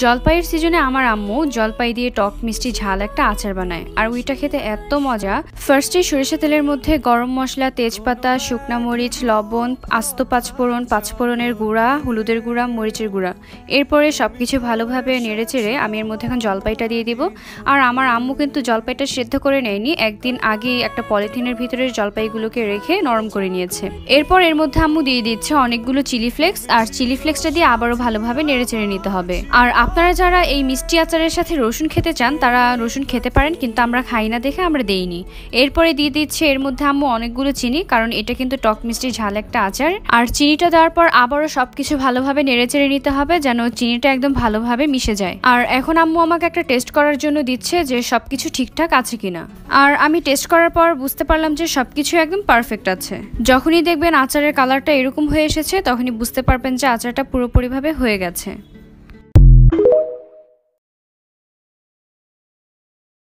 জলপাইয়ের সিজনে আমার আম্মু জলপাই দিয়ে টক মিষ্টি ঝাল একটা আচার বানায়, আর ওইটা খেতে এত মজা। ফার্স্টে সরিষা তেলের মধ্যে গরম মশলা, তেজপাতা, শুকনা মরিচ, লবণ, আস্ত পাঁচফোড়নের গুঁড়া, হলুদের গুঁড়া, মরিচের গুঁড়া, এরপরে সবকিছু ভালোভাবে নেড়েচেড়ে আমি এর মধ্যে এখন জলপাইটা দিয়ে দিব। আর আমার আম্মু কিন্তু জলপাইটা সেদ্ধ করে নেয়নি, একদিন আগে একটা পলিথিনের ভিতরে জলপাইগুলোকে রেখে নরম করে নিয়েছে। এরপর এর মধ্যে আম্মু দিয়ে দিচ্ছে অনেকগুলো চিলি ফ্লেক্স, আর চিলি ফ্লেক্সটা দিয়ে আবারও ভালোভাবে নেড়েচেড়ে নিতে হবে। আর আপনারা যারা এই মিষ্টি আচারের সাথে রসুন খেতে চান তারা রসুন খেতে পারেন, কিন্তু আমরা খাই না দেখে আমরা দেইনি। এরপরে দিয়ে দিচ্ছে এর মধ্যে আম্মু অনেকগুলো চিনি, কারণ এটা কিন্তু টক মিষ্টি ঝাল একটা আচার। আর চিনিটা দেওয়ার পর আবারও সবকিছু ভালোভাবে নেড়েচেড়ে নিতে হবে যেন চিনিটা একদম ভালোভাবে মিশে যায়। আর এখন আম্মু আমাকে একটা টেস্ট করার জন্য দিচ্ছে যে সবকিছু ঠিকঠাক আছে কিনা। আর আমি টেস্ট করার পর বুঝতে পারলাম যে সবকিছু একদম পারফেক্ট আছে। যখনই দেখবেন আচারের কালারটা এরকম হয়ে এসেছে তখনই বুঝতে পারবেন যে আচারটা পুরোপুরিভাবে হয়ে গেছে।